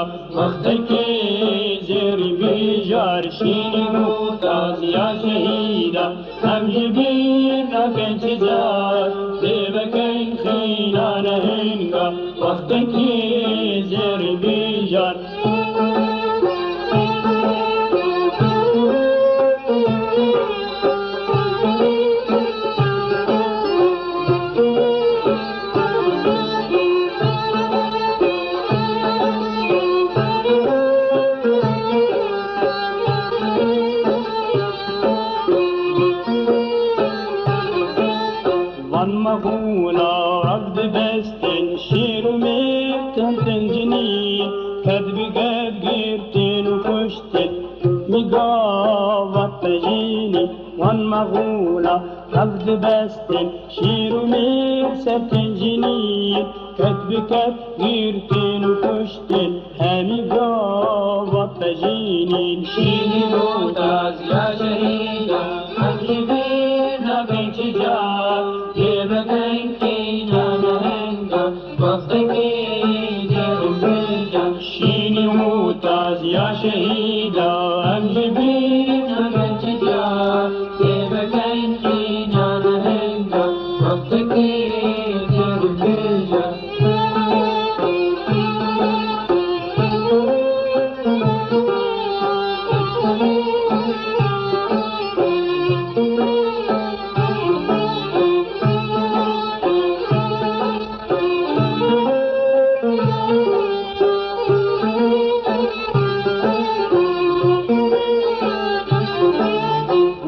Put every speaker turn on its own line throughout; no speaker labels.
شهیدا وقتی که زیر بیجار شیری موتاز یا شهیدا هم جبیر نکن چیزار دیبکن خینان هنگا وقتی که زیر بیجار مغولا عبد بستن شير وميتن تنجنين كذب قد قيرتن وكشتن مقاوة تجيني وان مغولا عبد بستن شير وميتن تنجنين كذب قد قيرتن وكشتن هامي قاوة تجيني شيني موتاز يا شهيدا حبيبنا بين شجار شيني موتاز يا شهيدا أمجبين من تجار كيف كان فينا نهندا وقتك يجر الفجر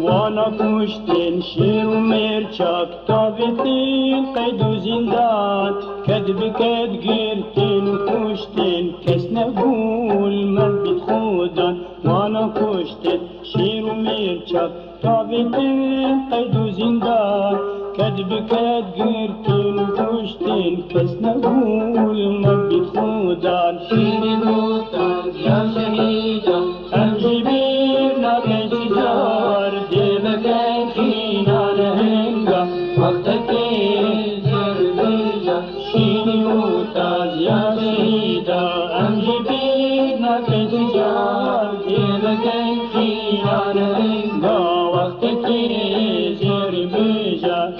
وانا كشتن شير ومرشاك طابتين قيد وزندان كذب كد قيرتن وكشتن كس نقول ما بتخودان وانا كشتن شير ومرشاك طابتين قيد وزندان كذب كد قيرتن وكشتن كس نقول ما بتخودان شيري موتان يا شهيدا أمجبيرنا بين شجار ديبكن خينان هنگا وقتك يزر بيجا شيني موتاز يا شهيدا أمجبيرنا بين شجار ديبكن خينان هنگا وقتك يزر بيجا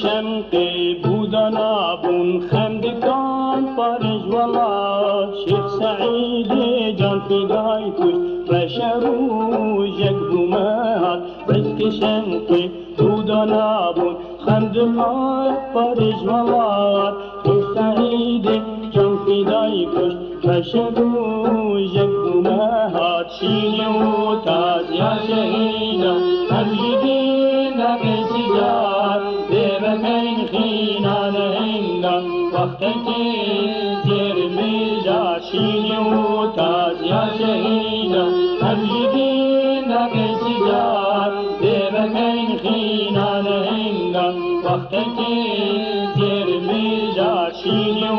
شمقي بودنا بون خندقان فارج والله شيخ سعيد جان في قايتوش بشرو جقبو مهات رزق شمقي بودنا بون خندقان فارج والله شيخ سعيد جان في قايتوش بشرو جقبو مهات شيني وتاز يا شهيدا حبيبينا بسجار ديبكن خينان هنگا وقتك زير ميجا شيني وتاز يا شهيدا حبيبينا بسجار ديبكن خينان هنگا وقتك زير ميجا شيني